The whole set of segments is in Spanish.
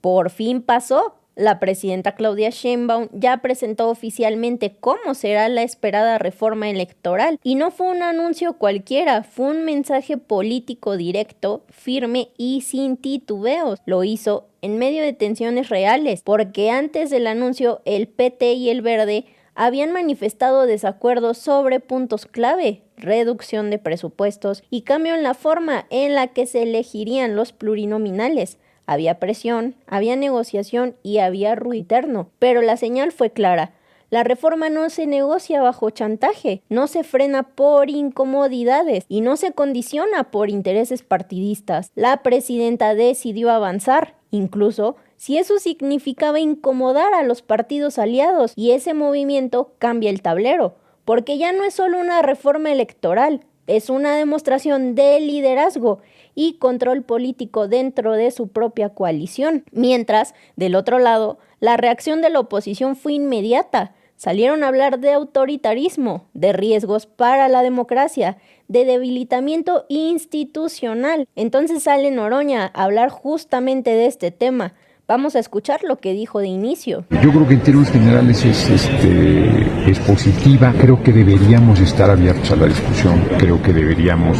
Por fin pasó. La presidenta Claudia Sheinbaum ya presentó oficialmente cómo será la esperada reforma electoral. Y no fue un anuncio cualquiera, fue un mensaje político directo, firme y sin titubeos. Lo hizo en medio de tensiones reales, porque antes del anuncio el PT y el Verde habían manifestado desacuerdos sobre puntos clave, reducción de presupuestos y cambio en la forma en la que se elegirían los plurinominales. Había presión, había negociación y había ruido interno, pero la señal fue clara. La reforma no se negocia bajo chantaje, no se frena por incomodidades y no se condiciona por intereses partidistas. La presidenta decidió avanzar, incluso si eso significaba incomodar a los partidos aliados, y ese movimiento cambia el tablero, porque ya no es solo una reforma electoral, es una demostración de liderazgo y control político dentro de su propia coalición. Mientras, del otro lado, la reacción de la oposición fue inmediata. Salieron a hablar de autoritarismo, de riesgos para la democracia, de debilitamiento institucional. Entonces sale Noroña a hablar justamente de este tema. Vamos a escuchar lo que dijo de inicio. Yo creo que en términos generales es positiva. Creo que deberíamos estar abiertos a la discusión. Creo que deberíamos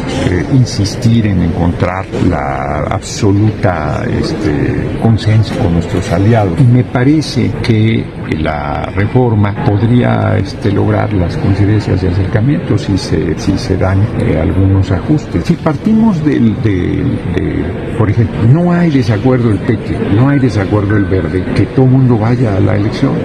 insistir en encontrar la absoluta consenso con nuestros aliados. Y me parece que la reforma podría lograr las coincidencias de acercamiento si se dan algunos ajustes. Si partimos por ejemplo, no hay desacuerdo el PT, no hay desacuerdo el Verde, que todo mundo vaya a la elección.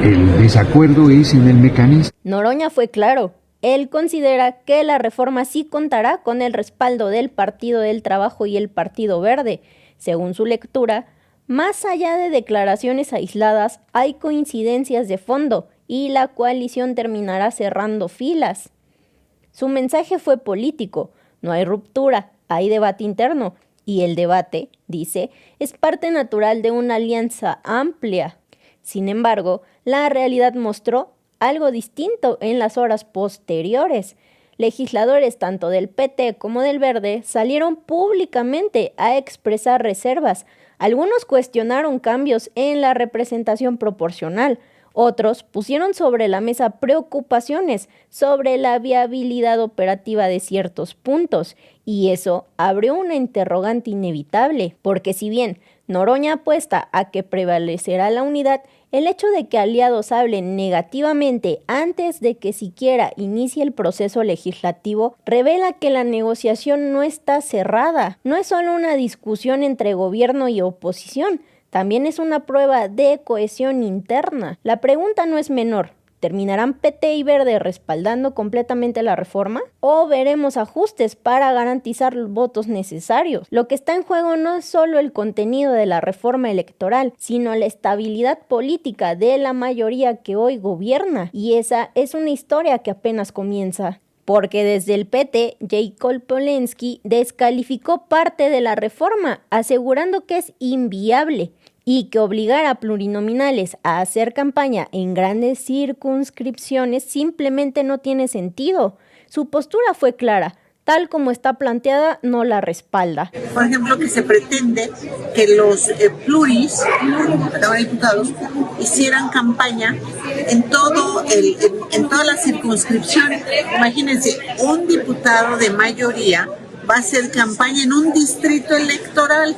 El desacuerdo es en el mecanismo. Noroña fue claro. Él considera que la reforma sí contará con el respaldo del Partido del Trabajo y el Partido Verde. Según su lectura, más allá de declaraciones aisladas, hay coincidencias de fondo y la coalición terminará cerrando filas. Su mensaje fue político. No hay ruptura, hay debate interno. Y el debate, dice, es parte natural de una alianza amplia. Sin embargo, la realidad mostró algo distinto en las horas posteriores. Legisladores tanto del PT como del Verde salieron públicamente a expresar reservas. Algunos cuestionaron cambios en la representación proporcional. Otros pusieron sobre la mesa preocupaciones sobre la viabilidad operativa de ciertos puntos, y eso abrió una interrogante inevitable, porque si bien Noroña apuesta a que prevalecerá la unidad, el hecho de que aliados hablen negativamente antes de que siquiera inicie el proceso legislativo revela que la negociación no está cerrada. No es solo una discusión entre gobierno y oposición, también es una prueba de cohesión interna. La pregunta no es menor. ¿Terminarán PT y Verde respaldando completamente la reforma? ¿O veremos ajustes para garantizar los votos necesarios? Lo que está en juego no es solo el contenido de la reforma electoral, sino la estabilidad política de la mayoría que hoy gobierna. Y esa es una historia que apenas comienza. Porque desde el PT, Jacob Polensky descalificó parte de la reforma, asegurando que es inviable y que obligar a plurinominales a hacer campaña en grandes circunscripciones simplemente no tiene sentido. Su postura fue clara. Tal como está planteada, no la respalda. Por ejemplo, que se pretende que los pluris, Cámara de Diputados, hicieran campaña en todas las circunscripciones. Imagínense, un diputado de mayoría va a hacer campaña en un distrito electoral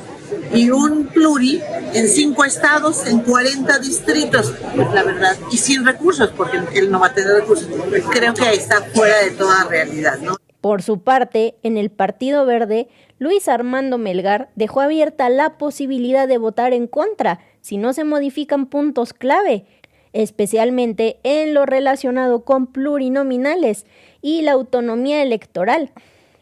y un pluri en 5 estados, en 40 distritos, pues la verdad, y sin recursos, porque él no va a tener recursos. Creo que ahí está fuera de toda realidad, ¿no? Por su parte, en el Partido Verde, Luis Armando Melgar dejó abierta la posibilidad de votar en contra si no se modifican puntos clave, especialmente en lo relacionado con plurinominales y la autonomía electoral,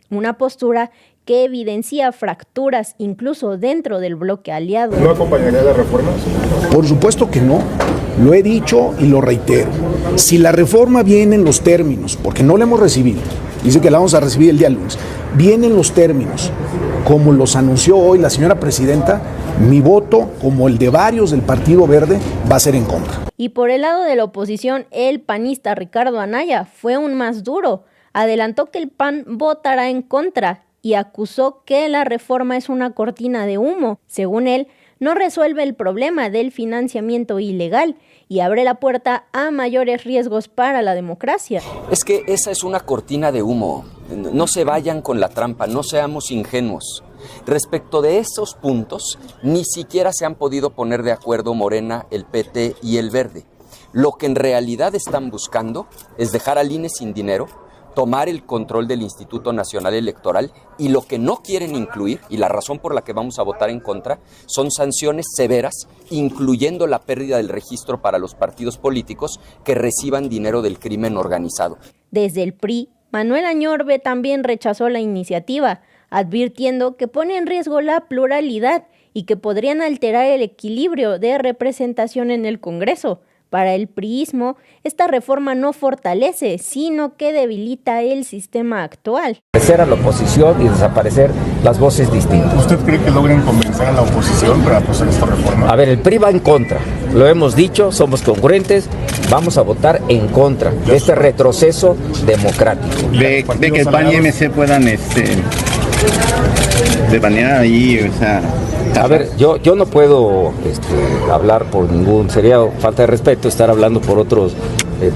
una postura que evidencia fracturas incluso dentro del bloque aliado. ¿No acompañaría la reforma? Por supuesto que no. Lo he dicho y lo reitero. Si la reforma viene en los términos, porque no la hemos recibido, dice que la vamos a recibir el día lunes, viene en los términos, como los anunció hoy la señora presidenta, mi voto, como el de varios del Partido Verde, va a ser en contra. Y por el lado de la oposición, el panista Ricardo Anaya fue aún más duro. Adelantó que el PAN votará en contra y acusó que la reforma es una cortina de humo. Según él, no resuelve el problema del financiamiento ilegal y abre la puerta a mayores riesgos para la democracia. Es que esa es una cortina de humo. No se vayan con la trampa, no seamos ingenuos. Respecto de esos puntos, ni siquiera se han podido poner de acuerdo Morena, el PT y el Verde. Lo que en realidad están buscando es dejar al INE sin dinero, tomar el control del Instituto Nacional Electoral, y lo que no quieren incluir, y la razón por la que vamos a votar en contra, son sanciones severas, incluyendo la pérdida del registro para los partidos políticos que reciban dinero del crimen organizado. Desde el PRI, Manuel Añorbe también rechazó la iniciativa, advirtiendo que pone en riesgo la pluralidad y que podrían alterar el equilibrio de representación en el Congreso. Para el priismo, esta reforma no fortalece, sino que debilita el sistema actual. Desaparecer a la oposición y desaparecer las voces distintas. ¿Usted cree que logren convencer a la oposición para apoyar esta reforma? A ver, el PRI va en contra, lo hemos dicho, somos congruentes, vamos a votar en contra de este retroceso democrático. De que el PAN y MC puedan de manera ahí, o sea... A ver, yo no puedo hablar por ningún, sería falta de respeto estar hablando por otros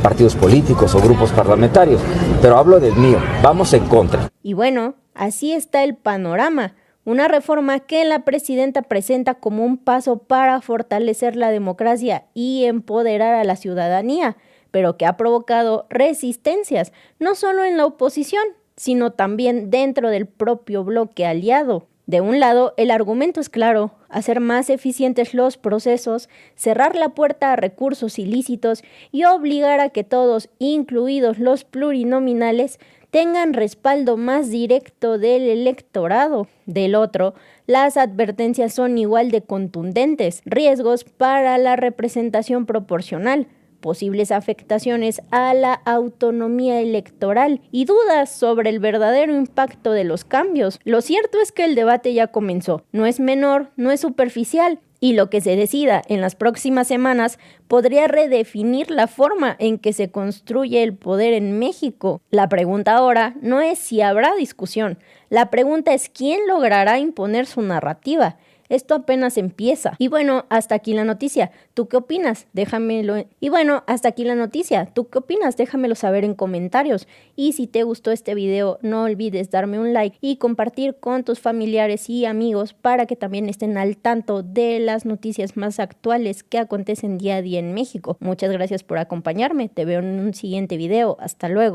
partidos políticos o grupos parlamentarios, pero hablo del mío, vamos en contra. Y bueno, así está el panorama, una reforma que la presidenta presenta como un paso para fortalecer la democracia y empoderar a la ciudadanía, pero que ha provocado resistencias, no solo en la oposición, sino también dentro del propio bloque aliado. De un lado, el argumento es claro: hacer más eficientes los procesos, cerrar la puerta a recursos ilícitos y obligar a que todos, incluidos los plurinominales, tengan respaldo más directo del electorado. Del otro, las advertencias son igual de contundentes: riesgos para la representación proporcional, posibles afectaciones a la autonomía electoral y dudas sobre el verdadero impacto de los cambios. Lo cierto es que el debate ya comenzó, no es menor, no es superficial, y lo que se decida en las próximas semanas podría redefinir la forma en que se construye el poder en México. La pregunta ahora no es si habrá discusión, la pregunta es quién logrará imponer su narrativa. Esto apenas empieza. Y bueno, hasta aquí la noticia. ¿Tú qué opinas? Déjamelo saber en comentarios. Y si te gustó este video, no olvides darme un like y compartir con tus familiares y amigos para que también estén al tanto de las noticias más actuales que acontecen día a día en México. Muchas gracias por acompañarme. Te veo en un siguiente video. Hasta luego.